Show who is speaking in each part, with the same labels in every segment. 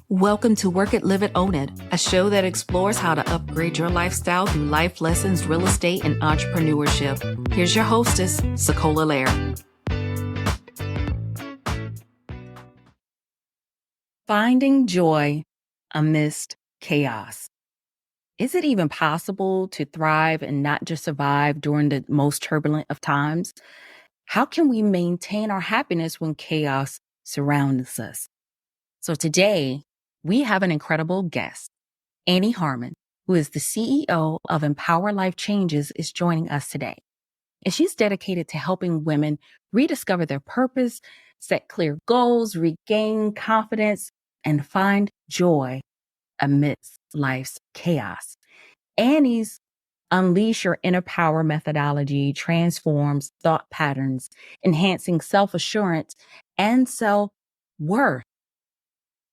Speaker 1: Welcome to Work It, Live It, Own It, a show that explores how to upgrade your lifestyle through life lessons, real estate, and entrepreneurship. Here's your hostess, Sekola Lair. Finding joy amidst chaos. Is it even possible to thrive and not just survive during the most turbulent of times? How can we maintain our happiness when chaos surrounds us? So today, we have an incredible guest. Annie Harman, who is the CEO of Empower Life Changes, is joining us today. And she's dedicated to helping women rediscover their purpose, set clear goals, regain confidence, and find joy amidst life's chaos. Annie's Unleash Your Inner Power methodology transforms thought patterns, enhancing self-assurance and self-worth.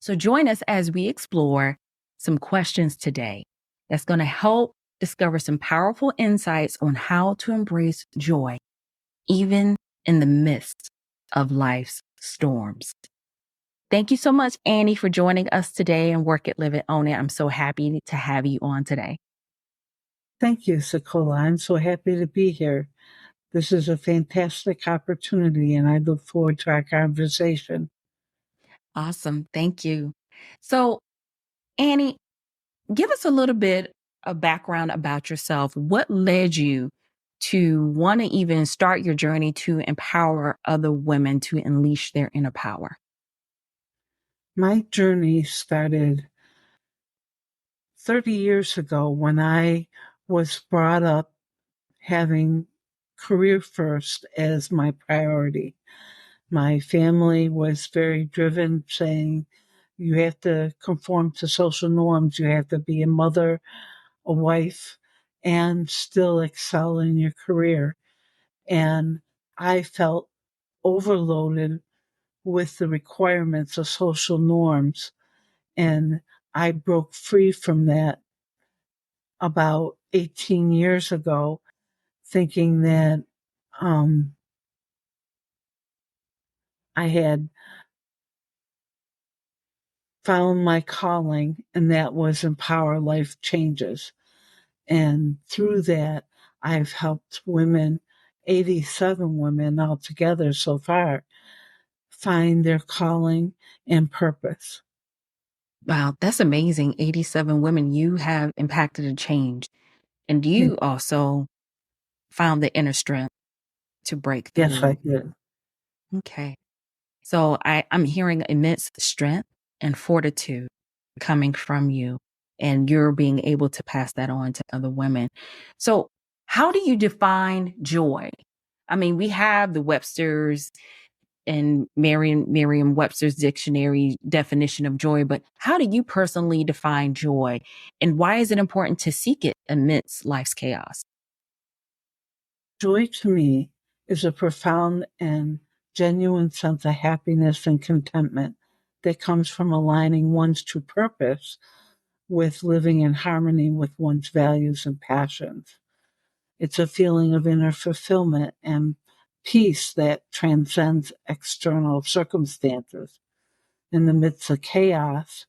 Speaker 1: So join us as we explore some questions today that's going to help discover some powerful insights on how to embrace joy, even in the midst of life's storms. Thank you so much, Annie, for joining us today and Work It, Live It, Own It. I'm so happy to have you on today.
Speaker 2: Thank you, Sekola. I'm so happy to be here. This is a fantastic opportunity, and I look forward to our conversation.
Speaker 1: Awesome. Thank you. So, Annie, give us a little bit of background about yourself. What led you to want to even start your journey to empower other women to unleash their inner power?
Speaker 2: My journey started 30 years ago when I was brought up having career first as my priority. My family was very driven, saying, you have to conform to social norms, you have to be a mother, a wife, and still excel in your career. And I felt overloaded with the requirements of social norms. And I broke free from that about 18 years ago, thinking that I had found my calling, and that was Empower Life Changes. And through that, I've helped women, 87 women altogether so far, find their calling and purpose.
Speaker 1: Wow, that's amazing. 87 women, you have impacted a change. And you also found the inner strength to break
Speaker 2: Yes, I
Speaker 1: through.
Speaker 2: did.
Speaker 1: Okay. So I'm hearing immense strength and fortitude coming from you, and you're being able to pass that on to other women. So how do you define joy? I mean, we have the Webster's and Merriam-Webster's dictionary definition of joy, but how do you personally define joy? And why is it important to seek it amidst life's chaos?
Speaker 2: Joy to me is a profound and genuine sense of happiness and contentment that comes from aligning one's true purpose with living in harmony with one's values and passions. It's a feeling of inner fulfillment and peace that transcends external circumstances. In the midst of chaos,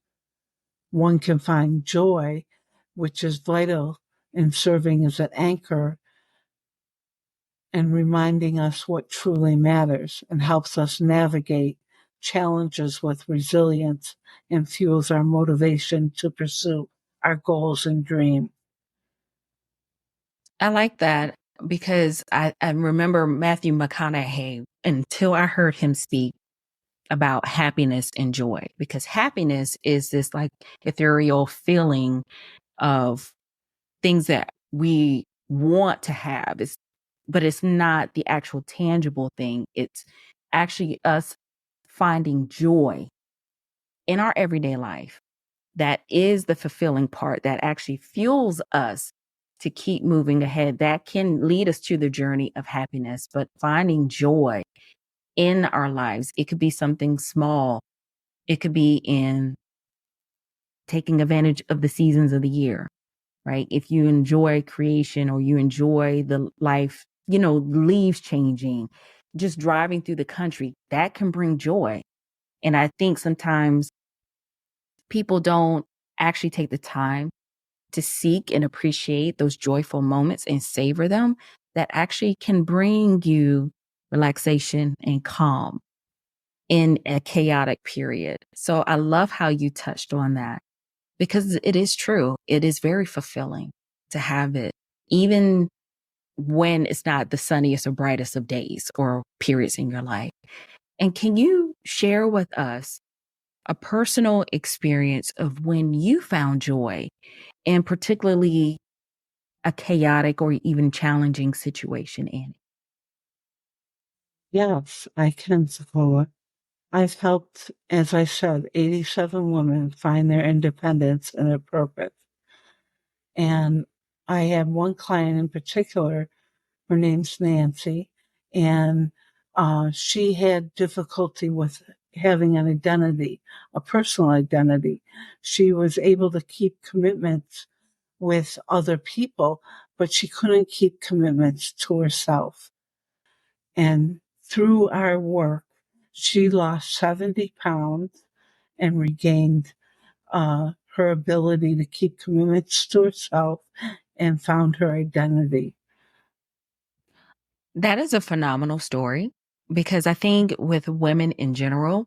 Speaker 2: one can find joy, which is vital in serving as an anchor and reminding us what truly matters, and helps us navigate challenges with resilience and fuels our motivation to pursue our goals and dreams.
Speaker 1: I like that because I remember Matthew McConaughey until I heard him speak about happiness and joy, because happiness is this like ethereal feeling of things that we want to have. But it's not the actual tangible thing. It's actually us finding joy in our everyday life. That is the fulfilling part that actually fuels us to keep moving ahead. That can lead us to the journey of happiness, but finding joy in our lives, it could be something small. It could be in taking advantage of the seasons of the year, right? If you enjoy creation or you enjoy the life, leaves changing, just driving through the country, that can bring joy. And I think sometimes people don't actually take the time to seek and appreciate those joyful moments and savor them that actually can bring you relaxation and calm in a chaotic period. So I love how you touched on that because it is true. It is very fulfilling to have it, even when it's not the sunniest or brightest of days or periods in your life. And can you share with us a personal experience of when you found joy, and particularly a chaotic or even challenging situation, Annie?
Speaker 2: Yes, I can support. I've helped, as I said, 87 women find their independence and their purpose. And I have one client in particular, her name's Nancy, and she had difficulty with having an identity, a personal identity. She was able to keep commitments with other people, but she couldn't keep commitments to herself. And through our work, she lost 70 pounds and regained her ability to keep commitments to herself and found her identity.
Speaker 1: That is a phenomenal story because I think with women in general,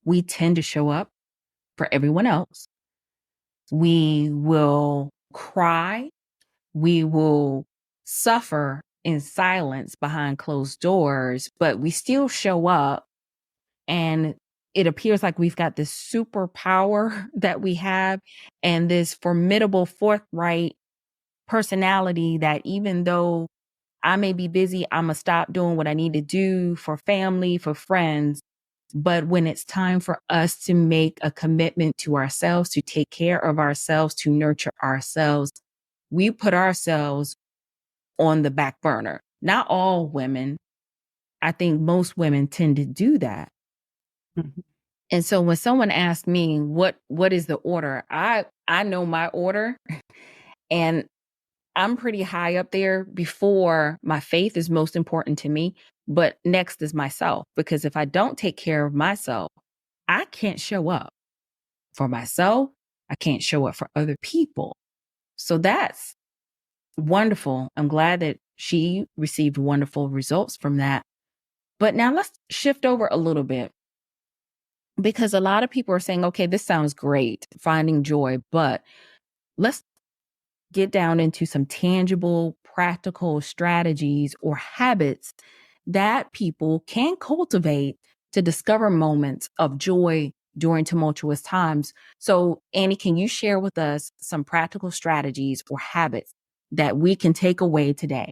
Speaker 1: we tend to show up for everyone else. We will cry. We will suffer in silence behind closed doors, but we still show up, and it appears like we've got this superpower that we have and this formidable forthright personality that even though I may be busy, I'm going to stop doing what I need to do for family, for friends. But when it's time for us to make a commitment to ourselves, to take care of ourselves, to nurture ourselves, we put ourselves on the back burner. Not all women. I think most women tend to do that.
Speaker 2: Mhm.
Speaker 1: And so when someone asks me what is the order, I know my order, and I'm pretty high up there. Before my faith is most important to me, but next is myself, because if I don't take care of myself, I can't show up for myself. I can't show up for other people. So that's wonderful. I'm glad that she received wonderful results from that. But now let's shift over a little bit, because a lot of people are saying, okay, this sounds great, finding joy, but let's get down into some tangible, practical strategies or habits that people can cultivate to discover moments of joy during tumultuous times. So, Annie, can you share with us some practical strategies or habits that we can take away today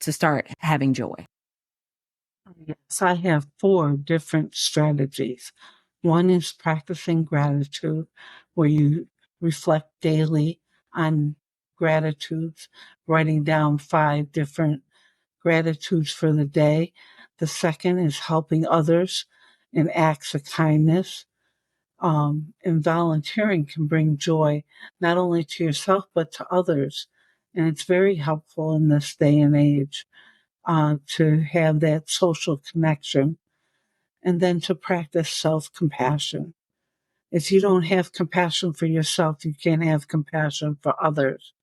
Speaker 1: to start having joy?
Speaker 2: Yes, I have four different strategies. One is practicing gratitude, where you reflect daily on gratitudes, writing down 5 different gratitudes for the day. The second is helping others in acts of kindness. And volunteering can bring joy not only to yourself but to others. And it's very helpful in this day and age to have that social connection, and then to practice self compassion. If you don't have compassion for yourself, you can't have compassion for others.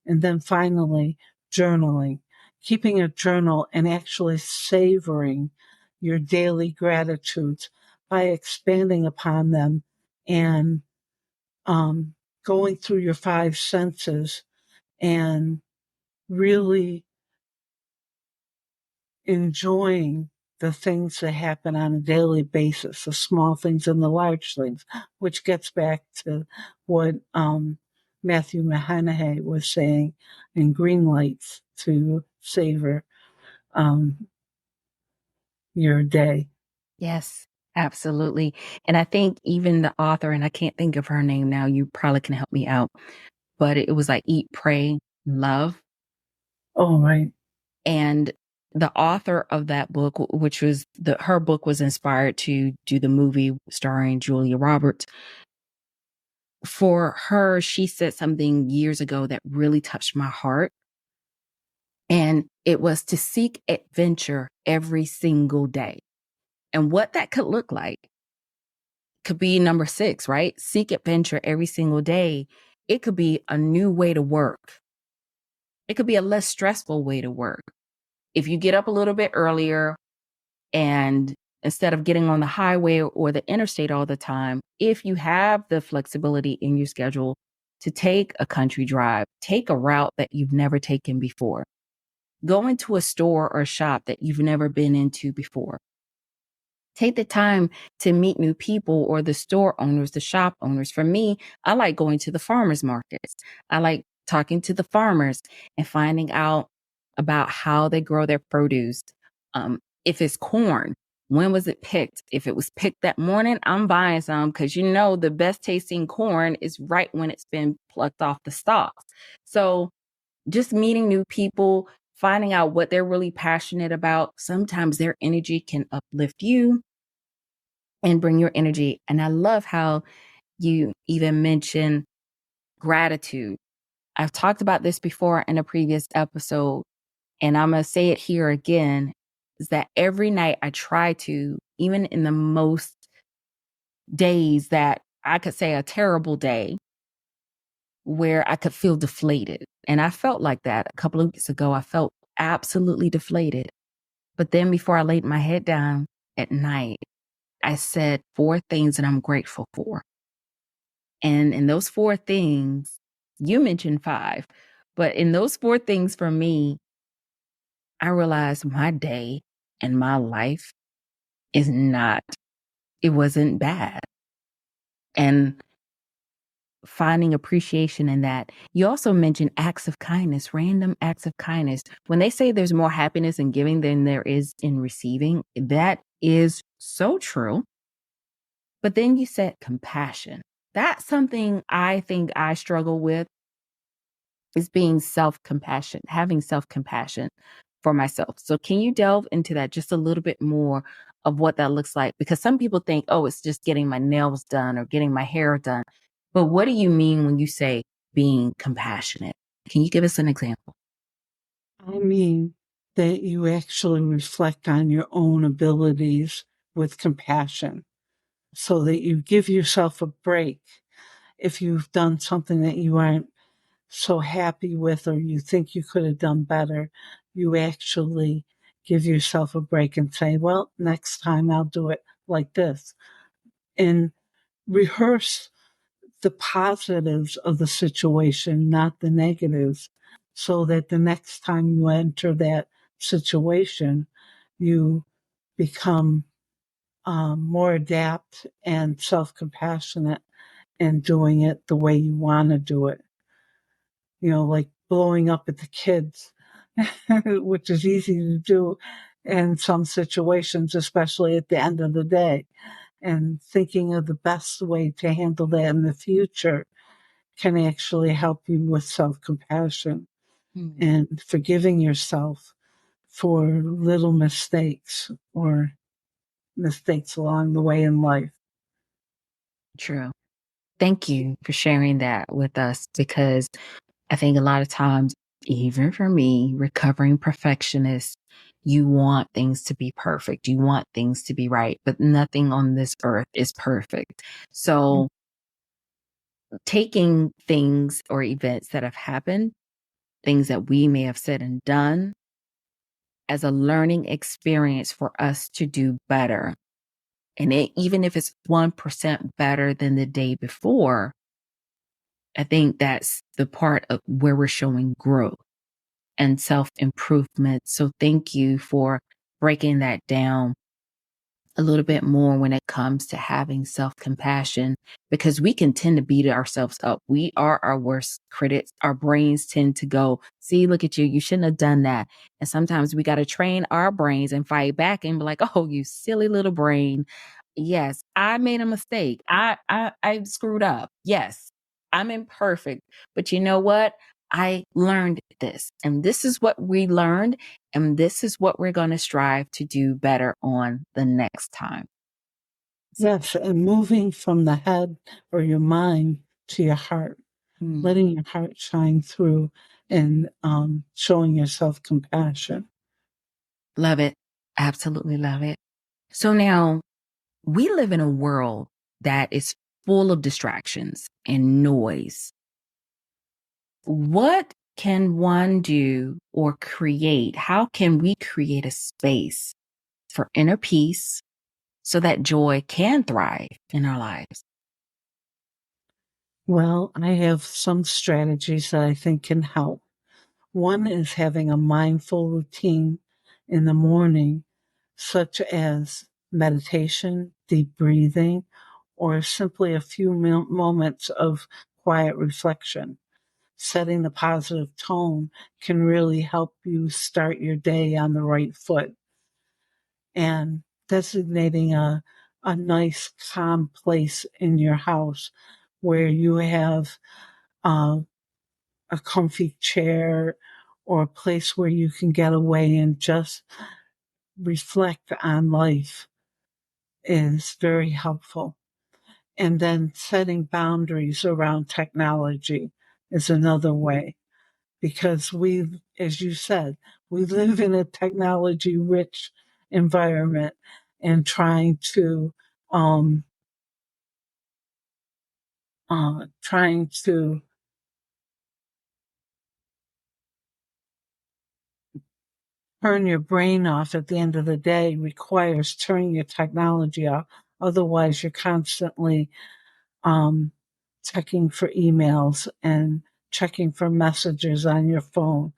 Speaker 2: And then finally, journaling, keeping a journal and actually savoring your daily gratitudes by expanding upon them and um, going through your 5 senses and really enjoying the things that happen on a daily basis, the small things and the large things, which gets back to what Matthew McConaughey was saying in Green Lights, to savor um, your day.
Speaker 1: Yes, absolutely. And I think even the author, and I can't think of her name now, you probably can help me out, but it was like Eat, Pray, Love.
Speaker 2: Oh, right.
Speaker 1: And the author of that book, which was her book was inspired to do the movie starring Julia Roberts. For her, she said something years ago that really touched my heart. And it was to seek adventure every single day. And what that could look like could be number 6, right? Seek adventure every single day. It could be a new way to work. It could be a less stressful way to work. If you get up a little bit earlier and instead of getting on the highway or the interstate all the time, if you have the flexibility in your schedule to take a country drive, take a route that you've never taken before, go into a store or a shop that you've never been into before. Take the time to meet new people or the store owners, the shop owners. For me, I like going to the farmers markets. I like talking to the farmers and finding out about how they grow their produce. If it's corn, when was it picked? If it was picked that morning, I'm buying some because the best tasting corn is right when it's been plucked off the stalks. So just meeting new people, finding out what they're really passionate about. Sometimes their energy can uplift you and bring your energy. And I love how you even mention gratitude. I've talked about this before in a previous episode, and I'm going to say it here again, is that every night I try to, even in the most days that I could say a terrible day, where I could feel deflated. And I felt like that a couple of weeks ago. I felt absolutely deflated. But then before I laid my head down at night, I said 4 things that I'm grateful for. And in those 4 things, you mentioned 5, but in those 4 things for me, I realized my day and my life is not, it wasn't bad. And finding appreciation in that. You also mentioned acts of kindness, random acts of kindness. When they say there's more happiness in giving than there is in receiving, that is so true. But then you said compassion. That's something I think I struggle with, is being self-compassion, having self-compassion for myself. So can you delve into that just a little bit more of what that looks like? Because some people think, oh, it's just getting my nails done or getting my hair done. But what do you mean when you say being compassionate? Can you give us an example?
Speaker 2: I mean that you actually reflect on your own abilities with compassion so that you give yourself a break if you've done something that you aren't so happy with or you think you could have done better. You actually give yourself a break and say, well, next time I'll do it like this. And rehearse the positives of the situation, not the negatives, so that the next time you enter that situation, you become more adept and self-compassionate and doing it the way you want to do it. Like blowing up at the kids, which is easy to do in some situations, especially at the end of the day. And thinking of the best way to handle that in the future can actually help you with self-compassion
Speaker 1: Mm,
Speaker 2: and forgiving yourself for little mistakes or mistakes along the way in life.
Speaker 1: true. Thank you for sharing that with us, because I think a lot of times, even for me, recovering perfectionist, you want things to be perfect. You want things to be right, but nothing on this earth is perfect. So taking things or events that have happened, things that we may have said and done, as a learning experience for us to do better. And even if it's 1% better than the day before, I think that's the part of where we're showing growth and self improvement. So thank you for breaking that down a little bit more when it comes to having self compassion, because we can tend to beat ourselves up. We are our worst critics. Our brains tend to go, see, look at you. You shouldn't have done that. And sometimes we got to train our brains and fight back and be like, oh, you silly little brain. Yes, I made a mistake. I screwed up. Yes, I'm imperfect. But you know what? I learned this. And this is what we learned. And this is what we're going to strive to do better on the next time. So,
Speaker 2: Yes, and moving from the head or your mind to your heart,
Speaker 1: mm,
Speaker 2: letting your heart shine through and showing yourself compassion.
Speaker 1: love it. Absolutely love it. So now we live in a world that is full of distractions and noise. What can one do or create? How can we create a space for inner peace so that joy can thrive in our lives?
Speaker 2: Well, I have some strategies that I think can help. One is having a mindful routine in the morning, such as meditation, deep breathing, or simply a few moments of quiet reflection. Setting the positive tone can really help you start your day on the right foot. And designating a nice, calm place in your house where you have uh, a comfy chair or a place where you can get away and just reflect on life is very helpful. And then setting boundaries around technology is another way because we, as you said, we live in a technology rich environment and um, trying to turn your brain off at the end of the day requires turning your technology off. Otherwise, you're constantly um, checking for emails and checking for messages on your phone.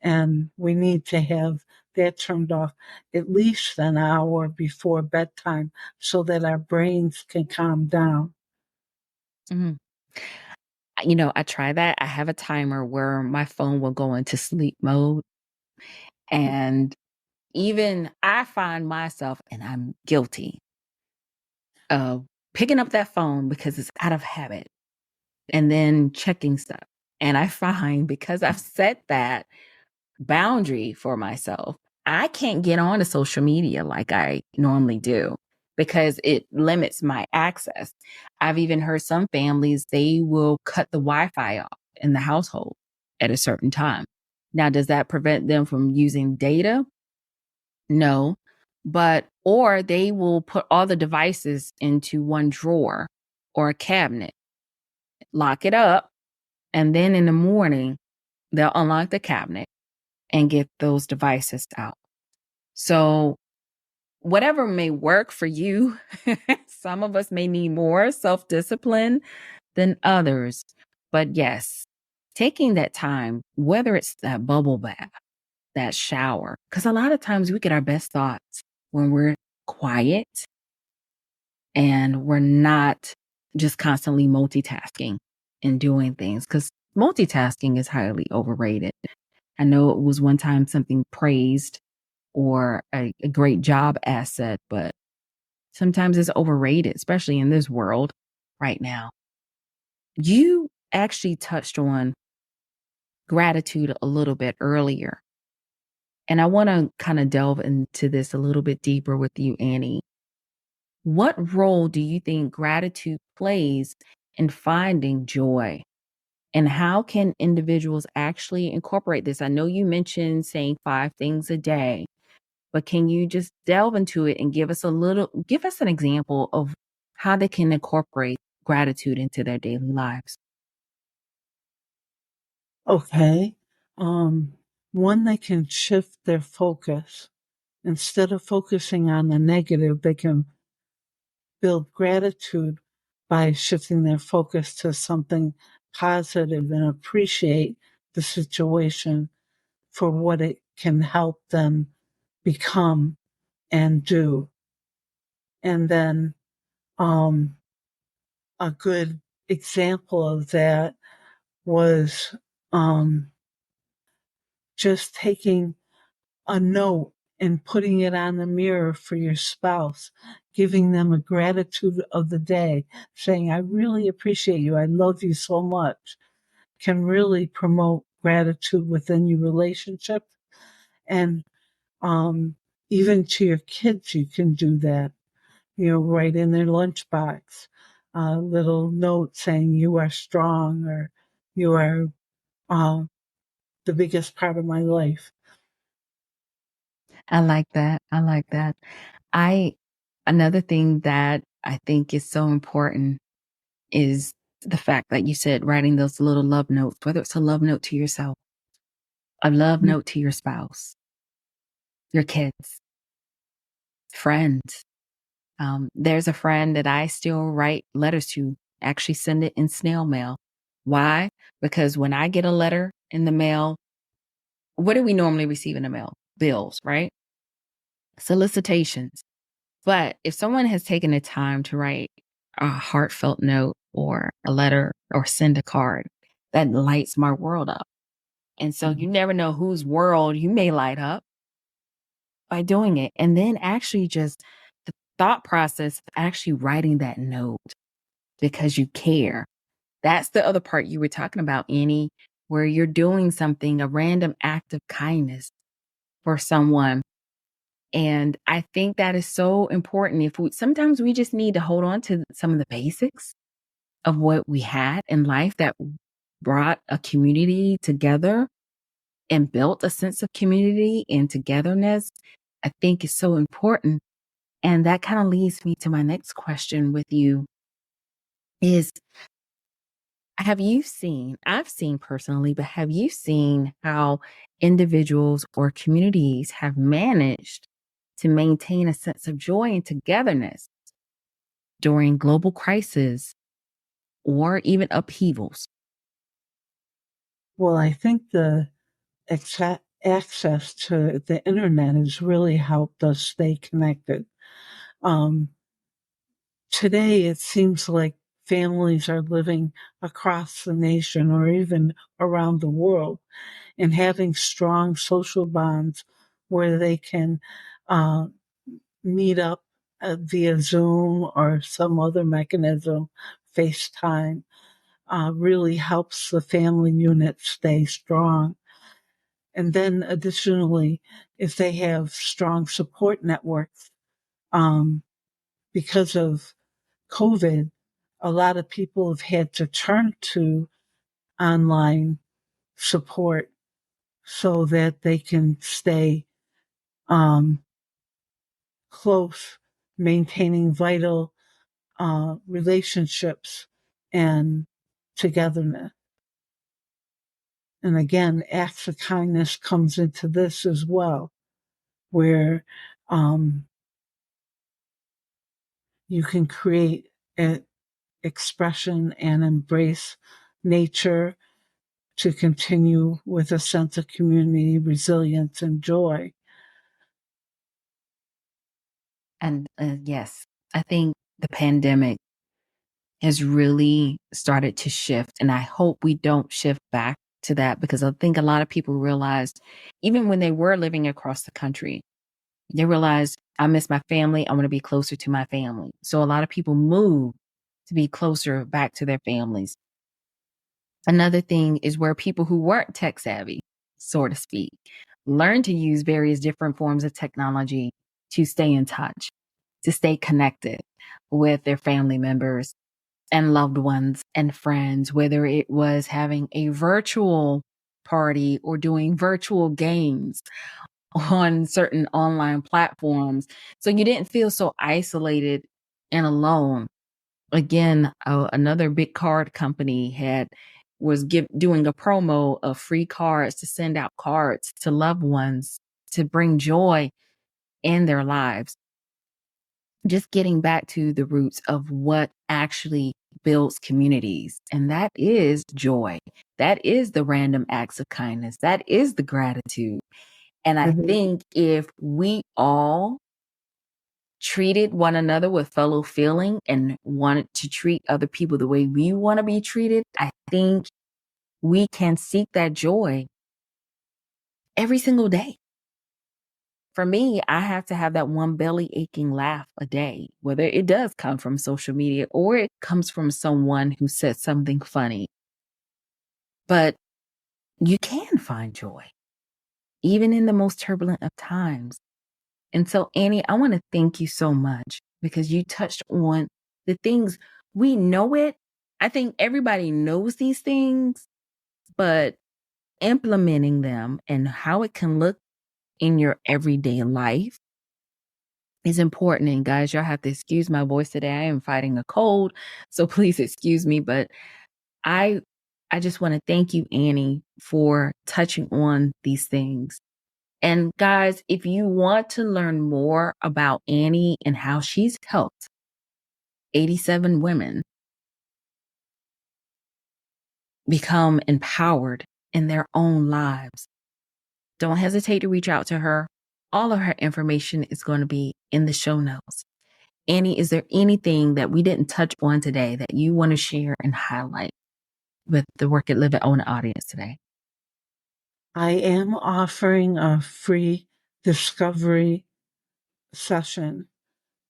Speaker 2: And we need to have that turned off at least an hour before bedtime so that our brains can calm down.
Speaker 1: Mhm. I try that. I have a timer where my phone will go into sleep mode. And even I find myself, and I'm guilty of picking up that phone because it's out of habit and then checking stuff. And I find because I've set that boundary for myself, I can't get on to social media like I normally do because it limits my access. I've even heard some families, they will cut the Wi-Fi off in the household at a certain time. Now, does that prevent them from using data? No. Or they will put all the devices into one drawer or a cabinet, lock it up, and then in the morning, they'll unlock the cabinet and get those devices out. So, whatever may work for you, some of us may need more self discipline than others. But yes, taking that time, whether it's that bubble bath, that shower, because a lot of times we get our best thoughts when we're quiet and we're not just constantly multitasking and doing things, because multitasking is highly overrated. I know it was one time something praised or a great job asset, but sometimes it's overrated, especially in this world right now. You actually touched on gratitude a little bit earlier. And I want to kind of delve into this a little bit deeper with you, Annie. What role do you think gratitude plays in finding joy? And how can individuals actually incorporate this? I know you mentioned saying 5 things a day, but can you just delve into it and give us an example of how they can incorporate gratitude into their daily lives?
Speaker 2: Okay. Um, One, they can shift their focus. Instead of focusing on the negative, they can build gratitude by shifting their focus to something positive and appreciate the situation for what it can help them become and do. And then um, a good example of that was um, just taking a note and putting it on the mirror for your spouse, giving them a gratitude of the day, saying, I really appreciate you. I love you so much, can really promote gratitude within your relationship. And um, even to your kids, you can do that. Write in their lunchbox a little note saying, you are strong or you are uh, the biggest part of my life.
Speaker 1: I like that. I like that. I Another thing that I think is so important is the fact that you said writing those little love notes, whether it's a love note to yourself, a love
Speaker 2: Mm.
Speaker 1: note to your spouse, your kids, friends. There's a friend that I still write letters to, actually send it in snail mail. Why? Because when I get a letter in the mail, what do we normally receive in the mail? Bills, right? Solicitations. But if someone has taken the time to write a heartfelt note or a letter or send a card, that lights my world up. And so you
Speaker 2: Mhm.
Speaker 1: never know whose world you may light up by doing it. And then actually just the thought process of actually writing that note because you care. That's the other part you were talking about, Annie, where you're doing something, a random act of kindness for someone. And I think that is so important. If we sometimes we just need to hold on to some of the basics of what we had in life that brought a community together and built a sense of community and togetherness, I think is so important. And that kind of leads me to my next question with you is have you seen, I've seen personally, but have you seen how individuals or communities have managed to maintain a sense of joy and togetherness during global crisis or even upheavals?
Speaker 2: Well, I think the access to the internet has really helped us stay connected. Um, Today, it seems like families are living across the nation or even around the world and having strong social bonds where they can uh, meet up via Zoom or some other mechanism, FaceTime, really helps the family unit stay strong. And then additionally, if they have strong support networks, um, because of COVID, a lot of people have had to turn to online support so that they can stay um, close, maintaining vital relationships and togetherness. And again, acts of kindness comes into this as well, where um, you can create an expression and embrace nature to continue with a sense of community, resilience, and joy.
Speaker 1: And yes, I think the pandemic has really started to shift. And I hope we don't shift back to that because I think a lot of people realized, even when they were living across the country, they realized, I miss my family. I want to be closer to my family. So a lot of people moved to be closer back to their families. Another thing is where people who weren't tech savvy, so to speak, learn to use various different forms of technology to stay in touch, to stay connected with their family members and loved ones and friends, whether it was having a virtual party or doing virtual games on certain online platforms. So you didn't feel so isolated and alone. Again, another big card company doing a promo of free cards to send out cards to loved ones to bring joy in their lives. Just getting back to the roots of what actually builds communities. And that is joy. That is the random acts of kindness. That is the gratitude. And I
Speaker 2: Mhm.
Speaker 1: think if we all treated one another with fellow feeling and wanted to treat other people the way we want to be treated, I think we can seek that joy every single day. For me, I have to have that one belly aching laugh a day, whether it does come from social media or it comes from someone who said something funny. But you can find joy, even in the most turbulent of times. And so, Annie, I want to thank you so much because you touched on the things we know it. I think everybody knows these things, but implementing them and how it can look in your everyday life is important. And guys, y'all have to excuse my voice today. I am fighting a cold, so please excuse me. But I just want to thank you, Annie, for touching on these things. And guys, if you want to learn more about Annie and how she's helped 87 women become empowered in their own lives, don't hesitate to reach out to her. All of her information is going to be in the show notes. Annie, is there anything that we didn't touch on today that you want to share and highlight with the Work It, Live It, Own It audience today?
Speaker 2: I am offering a free discovery session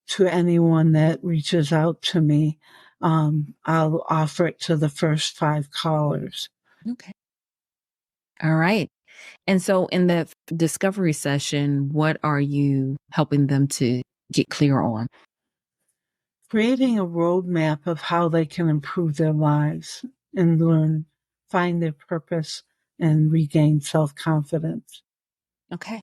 Speaker 2: to anyone that reaches out to me. I'll offer it to the first 5 callers.
Speaker 1: Okay. All right. And so in the discovery session, what are you helping them to get clear on?
Speaker 2: Creating a roadmap of how they can improve their lives and find their purpose and regain self-confidence.
Speaker 1: Okay.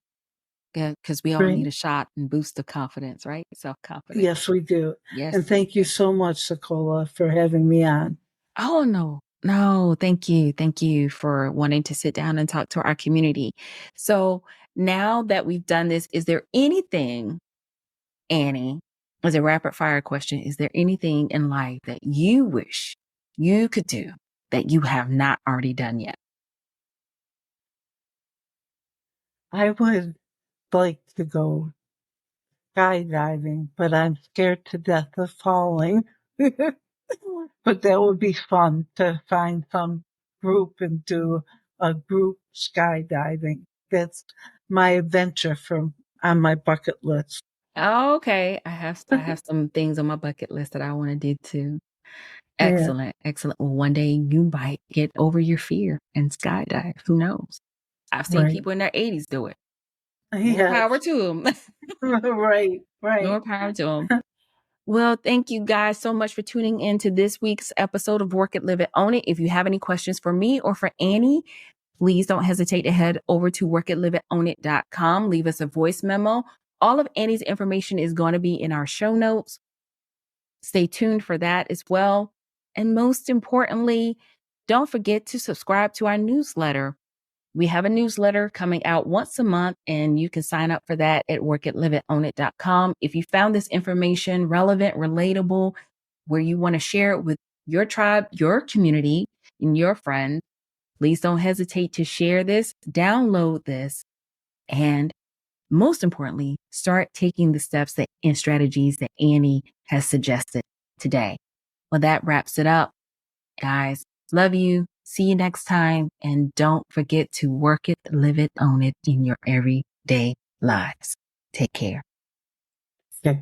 Speaker 1: Good. Because we all
Speaker 2: Great.
Speaker 1: need a shot and boost of confidence, right? Self-confidence.
Speaker 2: Yes, we do.
Speaker 1: Yes.
Speaker 2: And thank you so much, Sekola, for having me on.
Speaker 1: Oh, no. No, thank you. Thank you for wanting to sit down and talk to our community. So now that we've done this, is there anything, Annie, as a rapid fire question, is there anything in life that you wish you could do that you have not already done yet?
Speaker 2: I would like to go skydiving, but I'm scared to death of falling. But that would be fun to find some group and do a group skydiving. That's my adventure on my bucket list.
Speaker 1: Oh, okay. I have some things on my bucket list that I want to do too.
Speaker 2: Yeah,
Speaker 1: Excellent. Excellent. Well, one day you might get over your fear and skydive. Who knows? I've seen
Speaker 2: right.
Speaker 1: people in their 80s do it. More
Speaker 2: Yes,
Speaker 1: power to them.
Speaker 2: right, right.
Speaker 1: More power to them. Well, thank you guys so much for tuning in to this week's episode of Work It, Live It, Own It. If you have any questions for me or for Annie, please don't hesitate to head over to workitliveitownit.com. Leave us a voice memo. All of Annie's information is going to be in our show notes. Stay tuned for that as well. And most importantly, don't forget to subscribe to our newsletter. We have a newsletter coming out once a month, and you can sign up for that at workitliveitownit.com. If you found this information relevant, relatable, where you want to share it with your tribe, your community, and your friends, please don't hesitate to share this, download this, and most importantly, start taking the steps and strategies that Annie has suggested today. Well, that wraps it up, guys. Love you. See you next time. And don't forget to work it, live it, own it in your everyday lives. Take care.
Speaker 2: Okay.